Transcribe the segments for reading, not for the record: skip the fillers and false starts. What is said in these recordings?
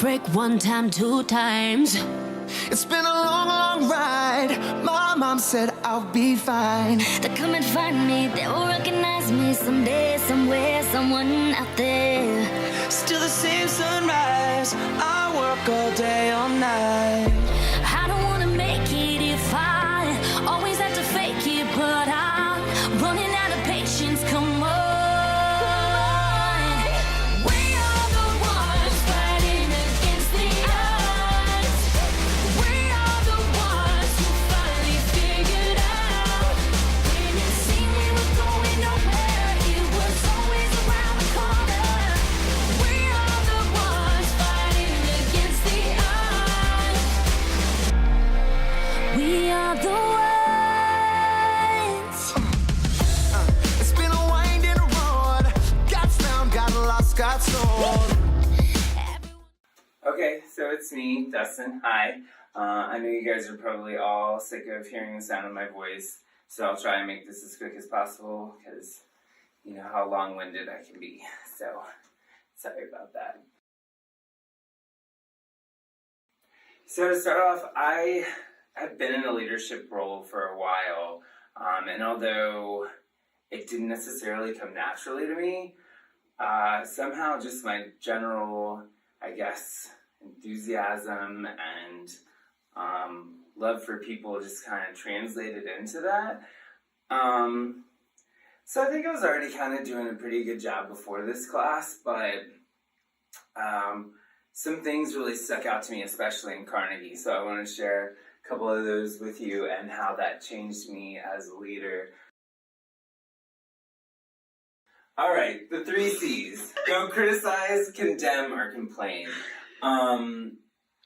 break one time, two times. It's been a long, long ride. My mom said I'll be fine. They'll come and find me, they will recognize me someday, somewhere, someone out there. Still the same sunrise. I work all day, all night. I don't wanna make it if I always have to fake it, but I'm running out of patience, come on. We are the ones fighting against the odds. We are the ones who finally figured out. When it seemed we were going nowhere, it was always around the corner. We are the ones fighting against the odds. We are the ones. It's been a winding road. Got found, got lost, got sold. Okay, so it's me, Dustin. Hi. I know you guys are probably all sick of hearing the sound of my voice, so I'll try and make this as quick as possible because you know how long-winded I can be. So, sorry about that. So to start off, I have been in a leadership role for a while, and although it didn't necessarily come naturally to me, somehow just my general, I guess, enthusiasm and love for people just kind of translated into that. So I think I was already kind of doing a pretty good job before this class, but some things really stuck out to me, especially in Carnegie. So I want to share a couple of those with you and how that changed me as a leader. All right, the 3 C's. Don't criticize, condemn, or complain.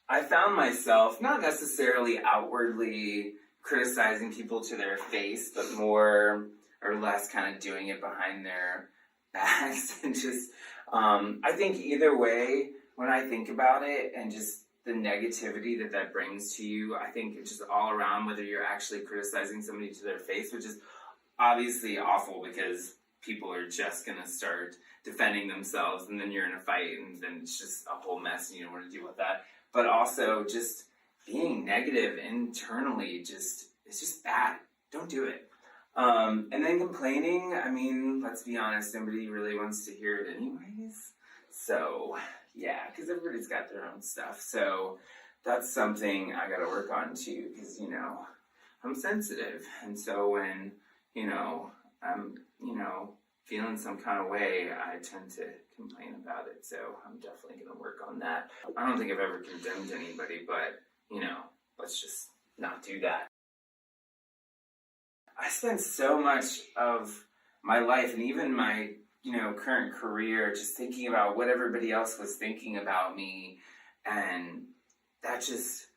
I found myself not necessarily outwardly criticizing people to their face, but more or less kind of doing it behind their backs. And just, I think either way, when I think about it and just the negativity that brings to you, I think it's just all around, whether you're actually criticizing somebody to their face, which is obviously awful because people are just going to start defending themselves and then you're in a fight and then it's just a whole mess and you don't want to deal with that. But also just being negative internally, it's just bad. Don't do it. And then complaining, I mean, let's be honest, nobody really wants to hear it anyways. So, yeah, because everybody's got their own stuff. So that's something I got to work on too, because, you know, I'm sensitive. And so when, you know, I'm, you know, feeling some kind of way, I tend to complain about it. So I'm definitely going to work on that. I don't think I've ever condemned anybody, but, you know, let's just not do that. I spent so much of my life and even my, you know, current career just thinking about what everybody else was thinking about me, and that just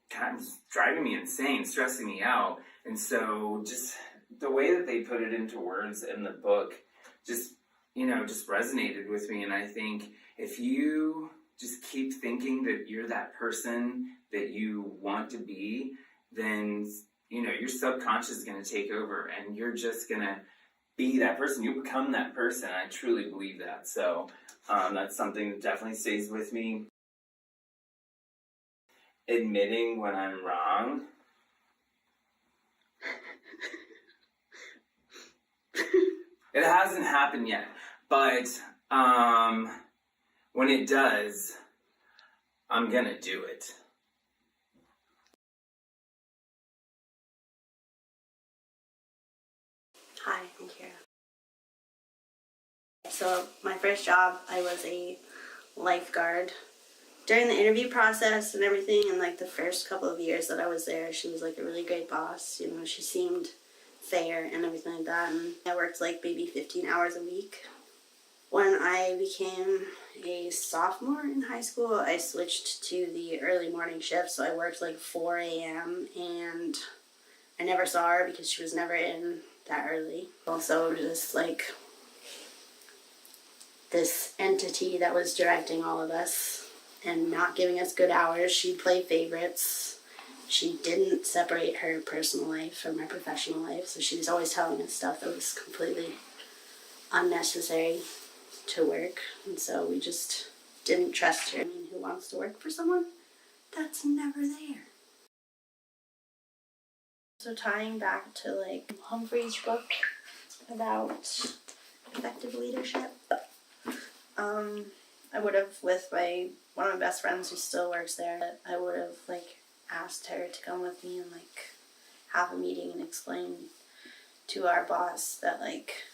kind of driving me insane, stressing me out. And so just the way that they put it into words in the book just, you know, just resonated with me. And I think if you just keep thinking that you're that person that you want to be, then, you know, your subconscious is going to take over and you're just going to be that person. You become that person. I truly believe that. So that's something that definitely stays with me. Admitting when I'm wrong. It hasn't happened yet, but when it does, I'm gonna do it. Hi, I'm Kira. So my first job, I was a lifeguard. During the interview process and everything, and like the first couple of years that I was there, she was like a really great boss. You know, she seemed fair and everything like that. And I worked like maybe 15 hours a week. When I became a sophomore in high school, I switched to the early morning shift. So I worked like 4 a.m. and I never saw her because she was never in that early. Also, just like this entity that was directing all of us and not giving us good hours. She'd play favorites. She didn't separate her personal life from her professional life, so she was always telling us stuff that was completely unnecessary to work, and so we just didn't trust her. I mean, who wants to work for someone that's never there? So tying back to like Humphrey's book about effective leadership, I would have, with one of my best friends who still works there, I would have like asked her to come with me and like have a meeting and explain to our boss that like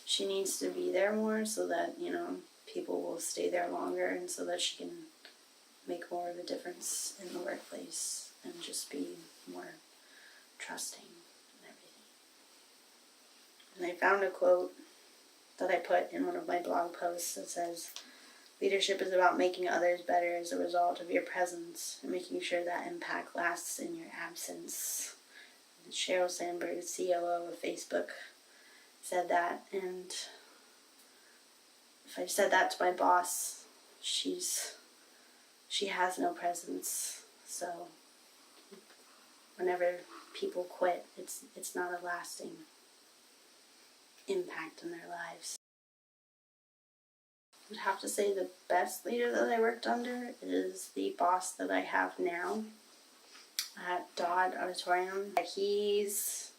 she needs to be there more so that, you know, people will stay there longer and so that she can make more of a difference in the workplace and just be more trusting and everything. And I found a quote that I put in one of my blog posts that says, "Leadership is about making others better as a result of your presence and making sure that impact lasts in your absence." And Sheryl Sandberg, COO of Facebook, said that, and if I said that to my boss, she has no presence. So whenever people quit, it's not a lasting impact in their lives. I would have to say the best leader that I worked under is the boss that I have now at Dodd Auditorium. He's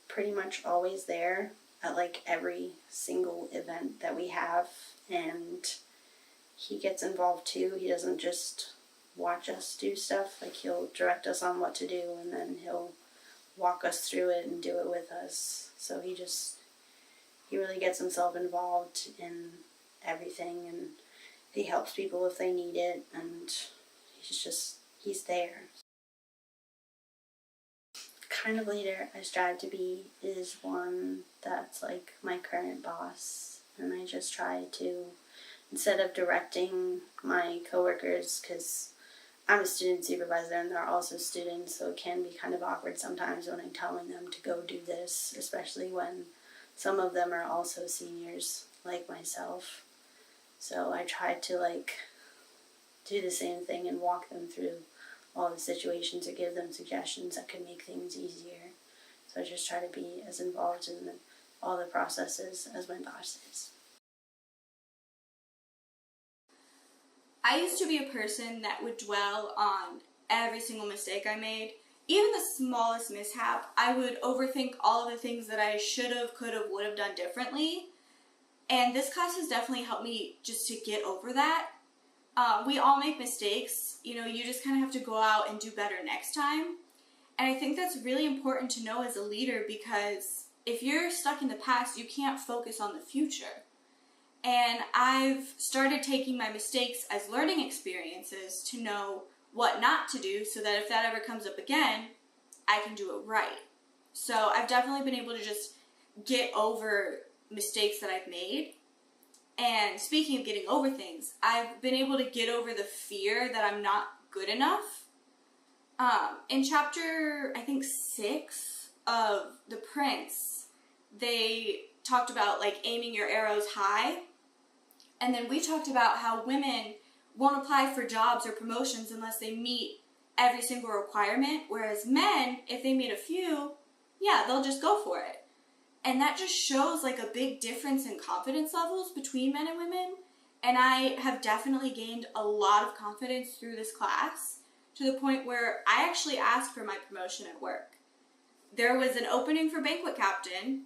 pretty much always there at like every single event that we have, and he gets involved too. He doesn't just watch us do stuff, like he'll direct us on what to do and then he'll walk us through it and do it with us. So he really gets himself involved in everything, and he helps people if they need it, and he's there. The kind of leader I strive to be is one that's like my current boss, and I just try to, instead of directing my coworkers, because I'm a student supervisor and they're also students, so it can be kind of awkward sometimes when I'm telling them to go do this, especially when some of them are also seniors like myself. So I try to like do the same thing and walk them through all the situations or give them suggestions that could make things easier. So I just try to be as involved in all the processes as my boss is. I used to be a person that would dwell on every single mistake I made. Even the smallest mishap, I would overthink all of the things that I should have, could have, would have done differently. And this class has definitely helped me just to get over that. We all make mistakes. You know, you just kind of have to go out and do better next time. And I think that's really important to know as a leader, because if you're stuck in the past, you can't focus on the future. And I've started taking my mistakes as learning experiences to know what not to do, so that if that ever comes up again, I can do it right. So I've definitely been able to just get over mistakes that I've made. And speaking of getting over things, I've been able to get over the fear that I'm not good enough. In chapter, I think 6 of The Prince, they talked about like aiming your arrows high. And then we talked about how women won't apply for jobs or promotions unless they meet every single requirement, whereas men, if they meet a few, yeah, they'll just go for it. And that just shows like a big difference in confidence levels between men and women. And I have definitely gained a lot of confidence through this class, to the point where I actually asked for my promotion at work. There was an opening for banquet captain,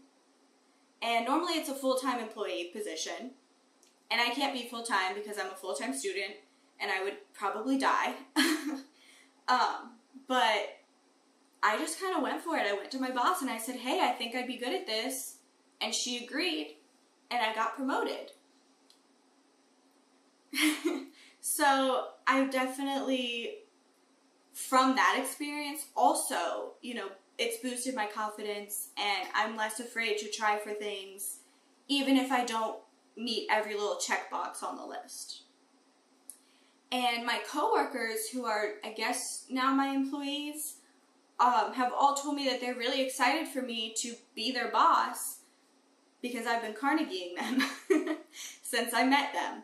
and normally it's a full-time employee position. And I can't be full-time because I'm a full-time student, and I would probably die. But I just kind of went for it. I went to my boss and I said, hey, I think I'd be good at this. And she agreed, and I got promoted. So I've definitely, from that experience, also, you know, it's boosted my confidence, and I'm less afraid to try for things, even if I don't meet every little checkbox on the list. And my coworkers, who are, I guess, now my employees, have all told me that they're really excited for me to be their boss, because I've been Carnegieing them since I met them.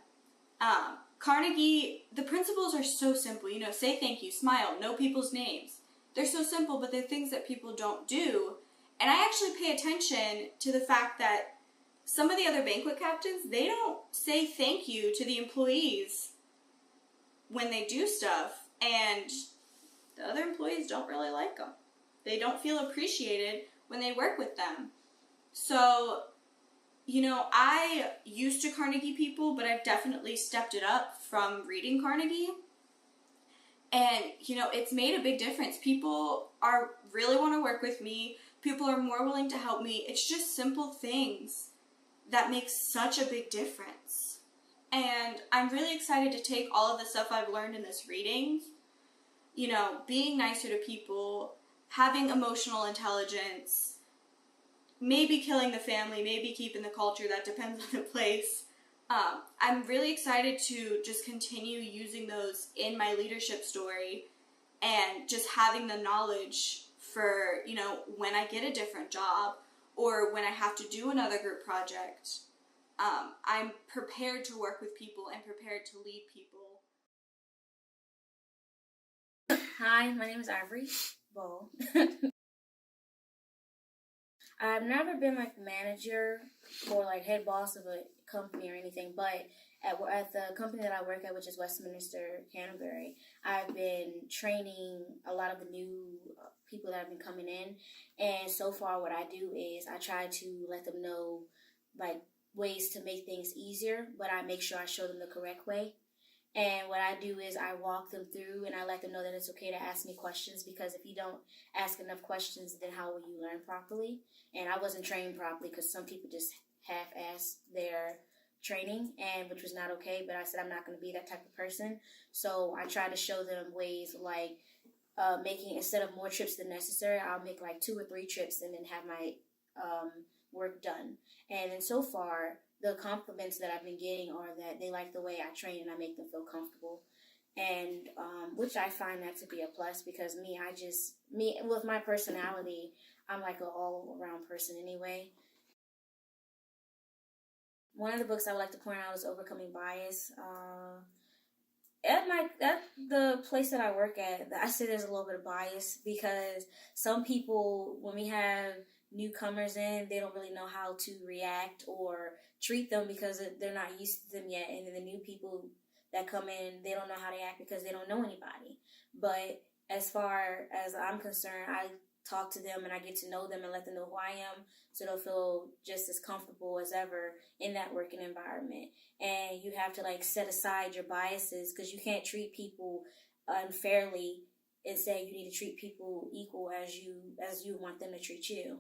Carnegie, the principles are so simple. You know, say thank you, smile, know people's names. They're so simple, but they're things that people don't do. And I actually pay attention to the fact that some of the other banquet captains, they don't say thank you to the employees when they do stuff, and the other employees don't really like them. They don't feel appreciated when they work with them. So, I used to Carnegie people, but I've definitely stepped it up from reading Carnegie. And, it's made a big difference. People really want to work with me. People are more willing to help me. It's just simple things that make such a big difference. And I'm really excited to take all of the stuff I've learned in this reading, being nicer to people, having emotional intelligence, maybe killing the family, maybe keeping the culture, that depends on the place. I'm really excited to just continue using those in my leadership story and just having the knowledge for, when I get a different job or when I have to do another group project. I'm prepared to work with people and prepared to lead people. Hi, my name is Ivory Bull. I've never been like the manager or like head boss of a company or anything, but at the company that I work at, which is Westminster Canterbury, I've been training a lot of the new people that have been coming in, and so far what I do is I try to let them know like ways to make things easier, but I make sure I show them the correct way. And what I do is I walk them through and I let them know that it's okay to ask me questions, because if you don't ask enough questions, then how will you learn properly? And I wasn't trained properly because some people just half-assed their training, and which was not okay, but I said I'm not going to be that type of person. So I try to show them ways like making, instead of more trips than necessary, I'll make like 2 or 3 trips and then have my work done. And then so far, the compliments that I've been getting are that they like the way I train and I make them feel comfortable. And which I find that to be a plus, because me with my personality, I'm like an all-around person anyway. One of the books I would like to point out is Overcoming Bias. At the place that I work at, I say there's a little bit of bias, because some people, when we have newcomers in, they don't really know how to react or treat them because they're not used to them yet. And then the new people that come in, they don't know how to act because they don't know anybody. But as far as I'm concerned, I talk to them and I get to know them and let them know who I am, so they'll feel just as comfortable as ever in that working environment. And you have to like set aside your biases, because you can't treat people unfairly and say you need to treat people equal as you want them to treat you.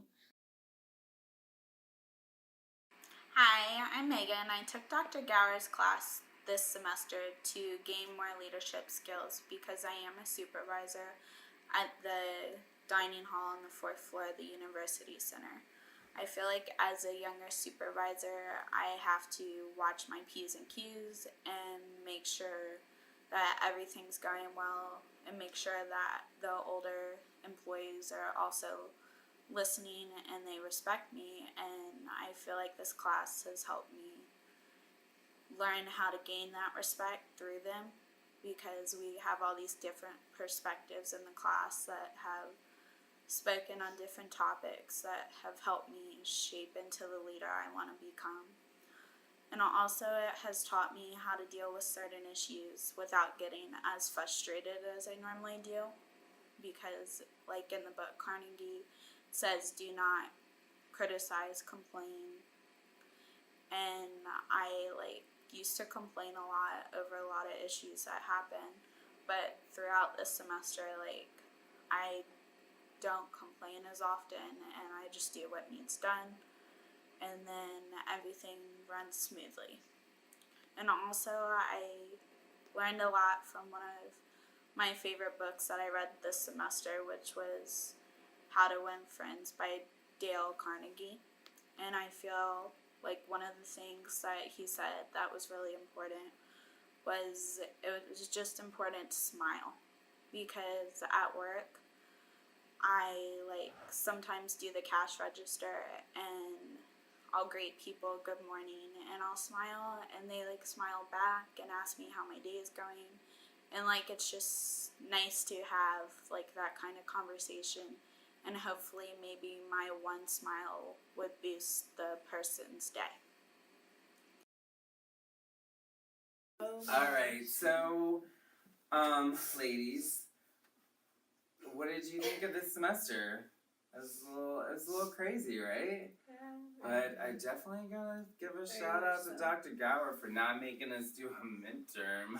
Hi, I'm Megan. I took Dr. Gower's class this semester to gain more leadership skills because I am a supervisor at the dining hall on the 4th floor of the University Center. I feel like as a younger supervisor, I have to watch my P's and Q's and make sure that everything's going well and make sure that the older employees are also listening and they respect me. And I feel like this class has helped me learn how to gain that respect through them, because we have all these different perspectives in the class that have spoken on different topics that have helped me shape into the leader I want to become. And also it has taught me how to deal with certain issues without getting as frustrated as I normally do, because like in the book Carnegie says, do not criticize, complain. And I used to complain a lot over a lot of issues that happen, but throughout this semester I don't complain as often and I just do what needs done, and then everything runs smoothly. And also I learned a lot from one of my favorite books that I read this semester, which was How to Win Friends by Dale Carnegie. And I feel like one of the things that he said that was really important was it was just important to smile, because at work I sometimes do the cash register and I'll greet people good morning and I'll smile and they smile back and ask me how my day is going, and it's just nice to have that kind of conversation and hopefully maybe my one smile would boost the person's day. All right, so, ladies, what did you think of this semester? It was a little crazy, right? But I definitely gotta give a shout out to Dr. Gower for not making us do a midterm.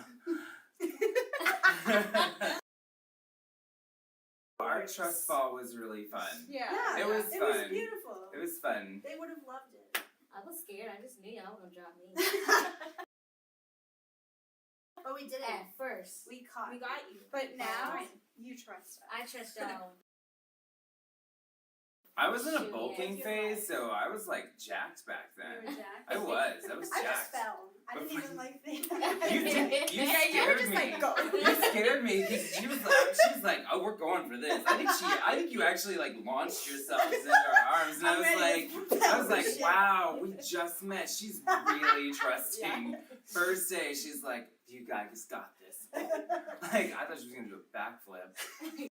Our trust fall was really fun. Yeah, It was It fun. was beautiful. It was fun. They would have loved it. I was scared. I just knew y'all were gonna drop me. But we did it. At first. We got you. But now Fine. you trust us. I trust y'all. I was in a Shoot, bulking yeah. phase, so I was like jacked back You then. were jacked. I was I just jacked. fell. I didn't even like think. You did. You Yeah, you were scared just me. like, go. You scared me because she's like, oh, we're going for this. I think you actually like launched yourselves into our arms, and I was like, wow, we just met. She's really trusting. First day, she's like, you guys got this. Like, I thought she was gonna do a backflip.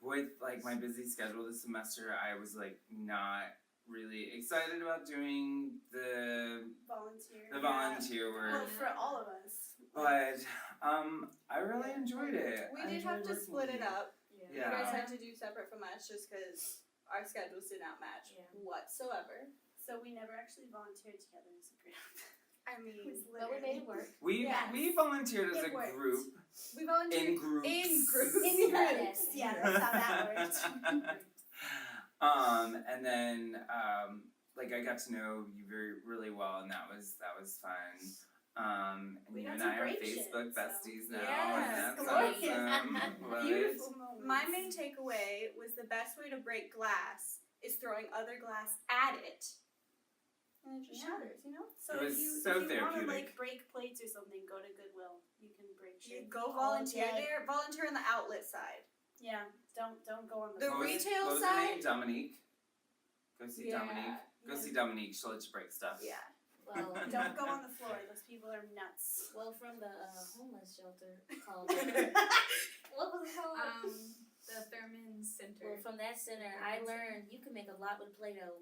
With like my busy schedule this semester, I was like not really excited about doing the volunteer work. Well, for all of us. But I really enjoyed it. We I did have enjoyed to working split with it you. up. Yeah. You guys had to do separate from us just because our schedules did not match Yeah. whatsoever. So we never actually volunteered together as a group. I mean, But we made it work. We Yes. we volunteered as It a worked. group we volunteered in groups. in groups. In Yes. groups. Yeah, that's how that worked. And then like I got to know you really well, and that was fun. And We you got and some I are great Facebook shit, so- besties now, Yes, and that's glorious. awesome. Love it. Beautiful moments. My main takeaway was the best way to break glass is throwing other glass at it. And it just Yeah. shatters, you know? So It if was you so if you want to therapeutic. like break plates or something, go to Goodwill. You can break You shit. go all volunteer day. there. Volunteer on the outlet side. Yeah, don't go on the. The What was- retail what was her side? name? Dominique. Go see Dominique. Go Yeah. see Dominique. She'll let you break stuff. Yeah. Well, Don't go on the floor. Those people are nuts. well, from the homeless shelter called. What was it called? The Thurman Center. Well, from that center, I learned you can make a lot with Play-Doh.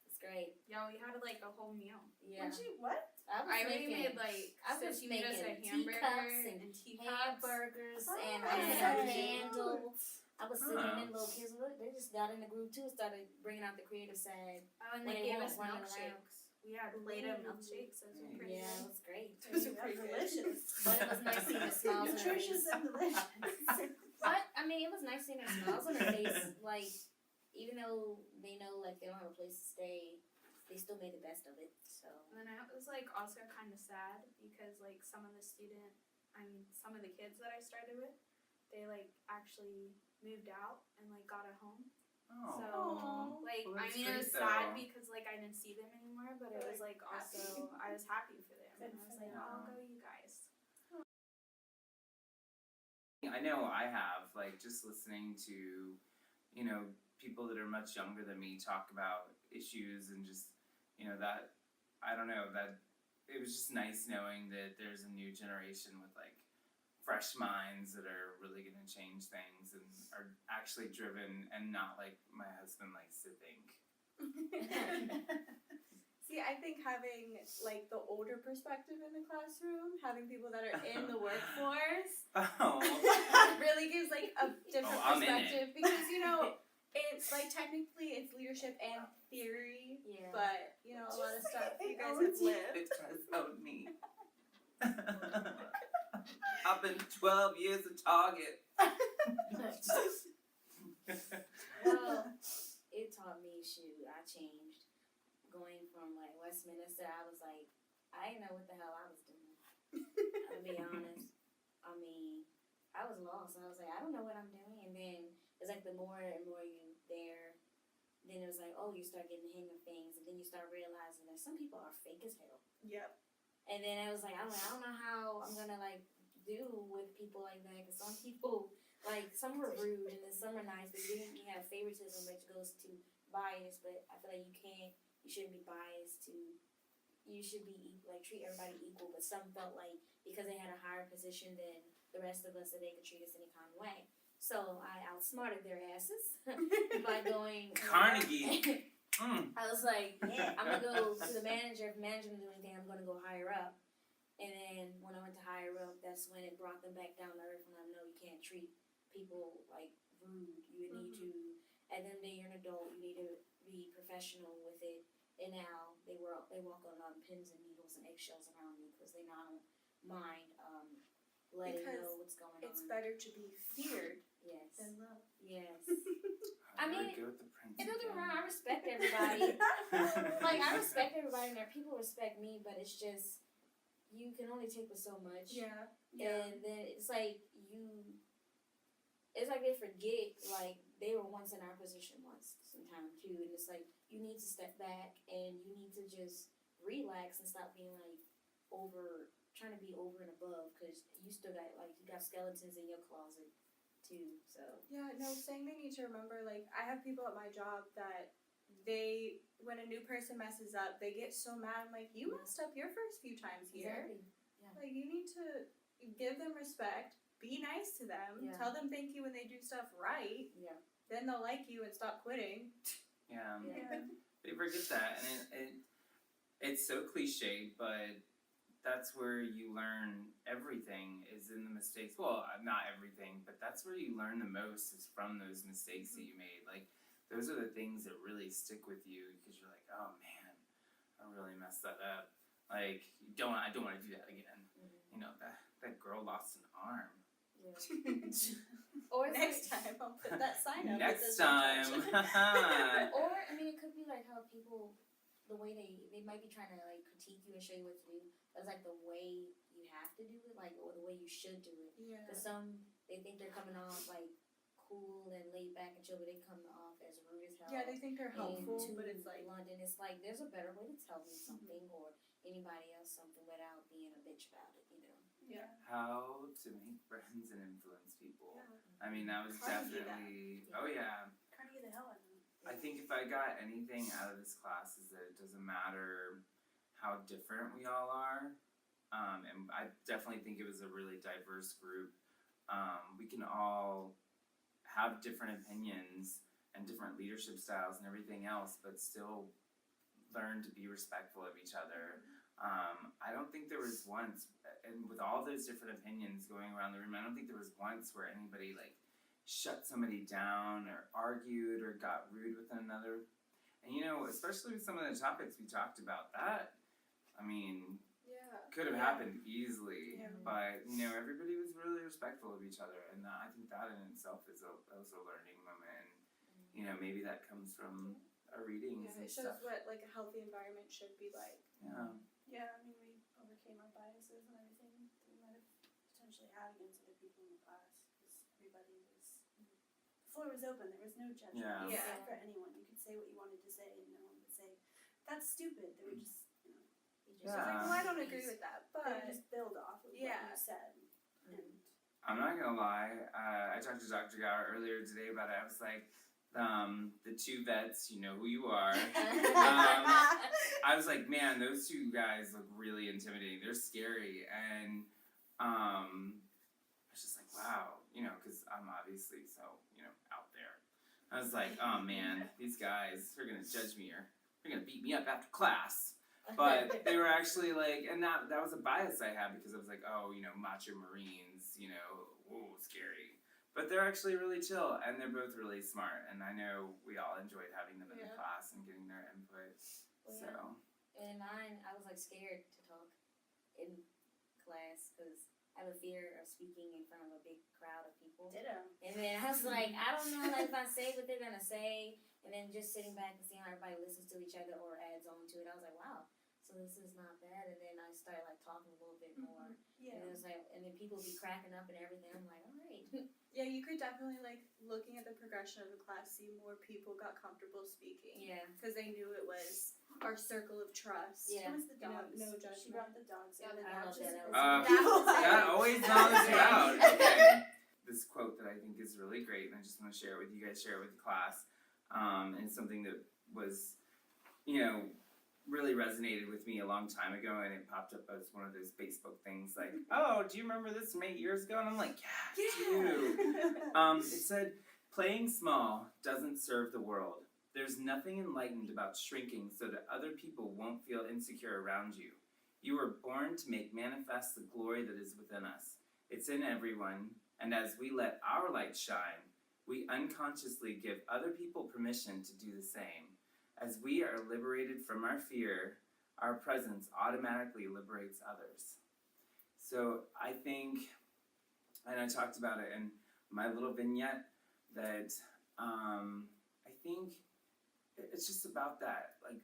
It's great. Yeah, we had like a whole meal. Yeah. What? I was I already making made like I was she made us a making hamburger teacups and teacups. hamburgers, and Oh, I that's had a so candle. I was sitting Huh. in little kids. Look, they just got in the group too and started bringing out the creative side. Oh, and When they they gave weren't us running around. milkshakes. We had Play-Doh milkshakes. Those were pretty Yeah, it good. was great. Those are pretty good. delicious. But it was nice seeing the smiles on their Nutritious face. and delicious. But I mean, it was nice seeing their smiles on their face. Like, even though they know like they don't have a place to stay, they still made the best of it. So And then I was like also kind of sad because like some of the kids that I started with, they like actually moved out and like got a home. Oh. So like Well, I that's mean it was great, sad though. because like I didn't see them anymore, but it was like also I was happy for them. And I was like, I'll go you guys. I know I have, like, just listening to, you know, people that are much younger than me talk about issues and just, you know, that, I don't know, that it was just nice knowing that there's a new generation with, like, fresh minds that are really going to change things and are actually driven and not like my husband likes to think. See, I think having like the older perspective in the classroom, having people that are in the workforce, Oh. really gives like a different Oh, I'm in it. perspective because you know it's like technically it's leadership and theory, yeah. but you know a lot of Just stuff like you it guys owns have you. lived. It does own me. I've been 12 years at Target. Well, it taught me, shoot, I changed. Going from like Westminster, I was like, I didn't know what the hell I was doing. To be honest. I mean, I was lost. I was like, I don't know what I'm doing. And then it's like the more and more you there, then it was like, oh, you start getting the hang of things. And then you start realizing that some people are fake as hell. Yep. And then it was like, I'm like, I don't know how I'm gonna like do with people like that, because some people, like, some were rude and then some are nice, but then you have favoritism, which goes to bias. But I feel like you shouldn't be biased to, you should be like treat everybody equal. But some felt like because they had a higher position than the rest of us, that they could treat us any kind of way. So I outsmarted their asses by going Carnegie. I was like, I'm gonna go to the manager. If manager doesn't do anything, I'm gonna go higher up. And then when I went to higher up, that's when it brought them back down to earth. And I know you can't treat people like rude. You need to. At the end of the day, you're an adult. You need to be professional with it. And now they walk on pins and needles and eggshells around me because they don't mind letting Because know what's going It's on. better to be feared Yes. than loved. Yes. I mean, would go with the prince And don't get me again. wrong, I respect everybody. Like, I respect everybody and people respect me, but it's just, you can only take with so much. Yeah. And then it's like it's like they forget, like, they were once in our position once, sometime too, and it's like, you need to step back and you need to just relax and stop being like trying to be over and above, because you still got, like, you got skeletons in your closet too, so. Yeah, no, saying they need to remember, like, I have people at my job that when a new person messes up, they get so mad. I'm like, you messed up your first few times here. Exactly. Yeah. Like, you need to give them respect, be nice to them, Yeah. tell them thank you when they do stuff right. Yeah. Then they'll like you and stop quitting. Yeah. Yeah. They forget that, and it's so cliche, but that's where you learn everything is in the mistakes. Well, not everything, but that's where you learn the most is from those mistakes that you made. Like, those are the things that really stick with you because you're like, oh man, I really messed that up. Like, I don't want to do that again. You know, that girl lost an arm. Yeah. Or next time, I'll put that sign up. Next time. Or, I mean, it could be like how people, the way they might be trying to, like, critique you and show you what to do, but it's like the way you have to do it, like, or the way you should do it. Yeah. Because some, they think they're coming off, like, cool and laid back and chill, but they come off as rude as hell. Yeah, they think they're helpful, and but it's like, London, it's like, there's a better way to tell me something or anybody else something without being a bitch about it, you know? yeah. How to make friends and influence people. Yeah. I mean, that was Carnegie definitely, oh yeah. Carnegie the hell out of them. I think if I got anything out of this class is that it doesn't matter how different we all are. And I definitely think it was a really diverse group. We can all have different opinions and different leadership styles and everything else, but still learn to be respectful of each other. I don't think there was once, and with all those different opinions going around the room, I don't think there was once where anybody like shut somebody down or argued or got rude with another. And you know, especially with some of the topics we talked about, that, I mean, could have happened easily, but you know, everybody was really respectful of each other, and I think that in itself is a learning moment. And, you know, maybe that comes from our readings Yeah, and it shows stuff. what like a healthy environment should be like. Yeah. Yeah, I mean, we overcame our biases and everything that we might have potentially had against other people in the class because everybody was, the floor was open. There was no judgment Yeah. for anyone. You could say what you wanted to say, and no one would say that's stupid. They would just, you know, So it's like, well, I don't agree with that, they would but just build off of what Yeah. you said. And I'm not gonna lie. I talked to Dr. Gower earlier today about it. I was like, the two vets, you know who you are. I was like, man, those two guys look really intimidating. They're scary, and I was just like, wow, you know, because I'm obviously so, you know, out there. I was like, oh man, these guys, they're gonna judge me or they're gonna beat me up after class. But they were actually like, and that was a bias I had because I was like, oh, you know, macho Marines, you know, whoa, scary. But they're actually really chill, and they're both really smart, and I know we all enjoyed having them in the class and getting their input. So. And mine, I was like scared to talk in class because I have a fear of speaking in front of a big crowd of people. ditto. And then I was like, I don't know like, if I say what they're gonna say, and then just sitting back and seeing how everybody listens to each other or adds on to it, I was like, wow, so this is not bad. And then I started like talking a little bit more, Yeah. and it was like, and then people be cracking up and everything. I'm like, all right. yeah, you could definitely like looking at the progression of the class, see more people got comfortable speaking. Yeah. Because they knew it was our circle of trust. Yeah. It was the You know, dogs. no She judgment. brought the dogs in. Yeah, and I that love just that. was- That always knowledge you out. Okay. This quote that I think is really great, and I just want to share it with you guys, share it with the class. And it's something that was, you know, really resonated with me a long time ago, and it popped up as one of those Facebook things like, oh, do you remember this from 8 years ago? And I'm like, yeah, I do. It said, playing small doesn't serve the world. There's nothing enlightened about shrinking so that other people won't feel insecure around you. You were born to make manifest the glory that is within us. It's in everyone, and as we let our light shine, we unconsciously give other people permission to do the same. As we are liberated from our fear, our presence automatically liberates others. So I think, and I talked about it in my little vignette, that I think it's just about that, like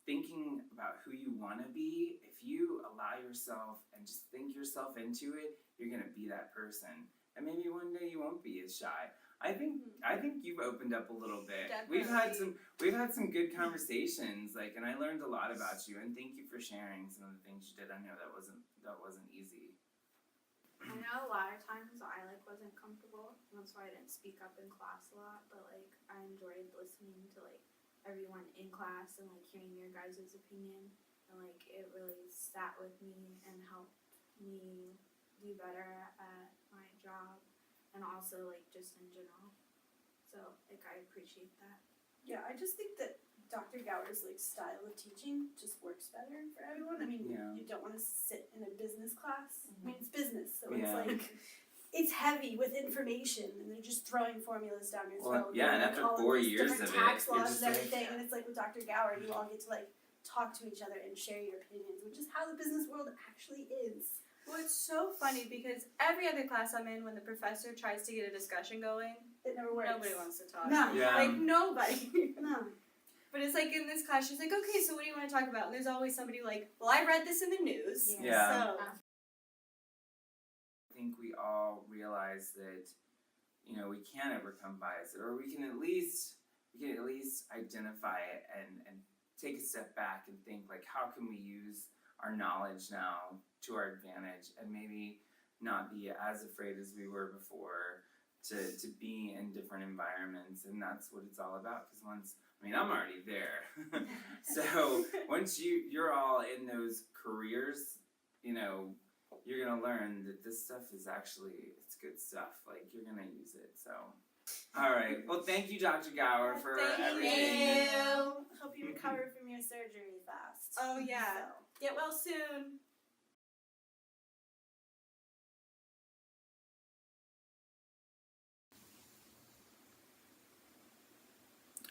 thinking about who you want to be. If you allow yourself and just think yourself into it, you're going to be that person. And maybe one day you won't be as shy. I think you've opened up a little bit. Definitely. We've had some good conversations, like, and I learned a lot about you. And thank you for sharing some of the things you did. I know that wasn't easy. I know a lot of times I wasn't comfortable, and that's why I didn't speak up in class a lot, but I enjoyed listening to everyone in class and hearing your guys' opinion, and it really sat with me and helped me do better at my job, and also just in general. So I appreciate that. Yeah, I just think that Dr. Gower's style of teaching just works better for everyone. I mean, Yeah. you don't want to sit in a business class. I mean, it's business, so Yeah. it's it's heavy with information, and they're just throwing formulas down your throat. Yeah, and after calling 4 these years different of it, tax you're laws just and like, everything, and it's with Dr. Gower, you all get to talk to each other and share your opinions, which is how the business world actually is. Well, it's so funny because every other class I'm in, when the professor tries to get a discussion going, It never works. nobody wants to talk. No. Yeah. Nobody. No. But it's in this class, she's like, okay, so what do you want to talk about? And there's always somebody well, I read this in the news. Yeah. So, I think we all realize that, we can overcome bias, or we can at least identify it and take a step back and think how can we use our knowledge now to our advantage, and maybe not be as afraid as we were before to be in different environments. And that's what it's all about, because I'm already there. So once you're all in those careers, you're gonna learn that this stuff is it's good stuff. You're gonna use it. So, all right. Well, thank you, Dr. Gower, for everything. Hope you recover from your surgery fast. oh yeah. So. Get well soon.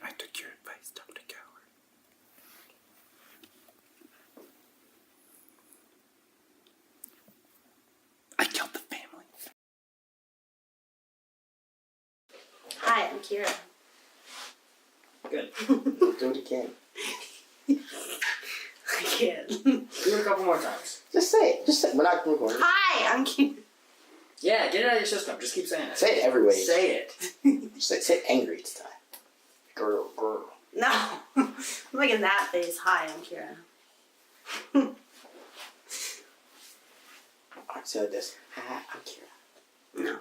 I took your advice, Dr. Gower. I killed the family. Hi, I'm Kira. Good. We'll do it again. I can't. Do it a couple more times. Just say it. Just say it. We're not recording. Hi, I'm Kira. Yeah, get it out of your system. Just keep saying it. Say it every way. Say it. Say it angry this time. Girl. No. I'm making that face. Hi, I'm Kira. Alright, say it like this. Hi, I'm Kira. No.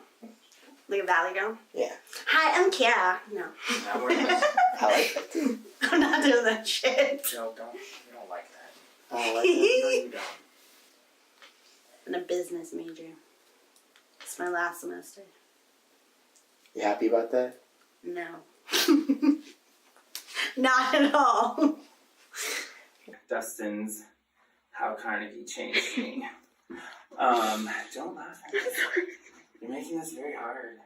Like a valley girl? Yeah. Hi, I'm Kira. No. Now we're in this. I like that too. I'm not doing that shit. Joe, you don't like that. I like that. No, you don't. I'm a business major. It's my last semester. You happy about that? No. Not at all. Dustin's How Carnegie Changed Me. Don't laugh at this. You're making this very hard.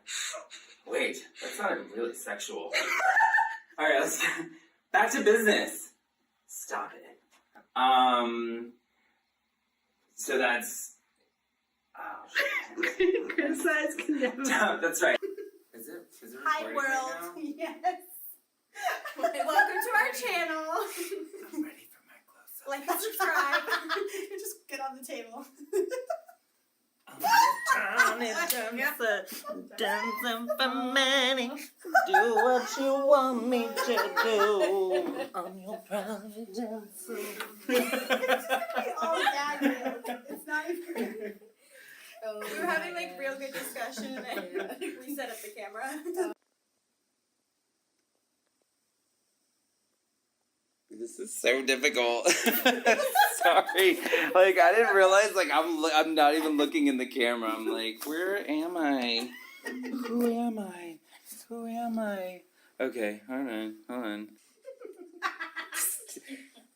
Wait, that sounded really sexual. Alright, let's back to business. Stop it. So that's Criticize, condemn. that's right. Is it Hi recording world. right now? Yes. Welcome to our channel. I'm ready for my close-up. Like and subscribe. Just get on the table. Dancing for money. Do what you want me to do. I'm your private dancer. We all gag you. It's not even. We were having real good discussion and we set up the camera. This This is so difficult. Sorry. Like, I didn't realize, like, I'm not even looking in the camera. I'm like, where am I? Who am I? Who am I? Okay, hold on.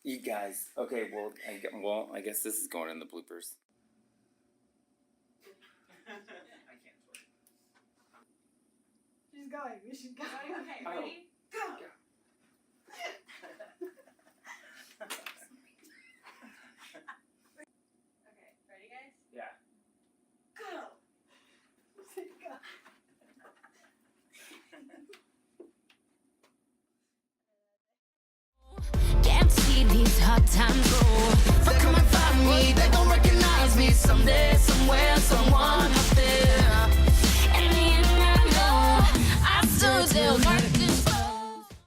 You guys. Okay, well, I guess this is going in the bloopers. She's going. She's going. Okay, ready? Go. Okay, ready, guys? Yeah. Go. Go. Can't see these hard times go. They come and find me, they gon' recognize me someday, somewhere, someone.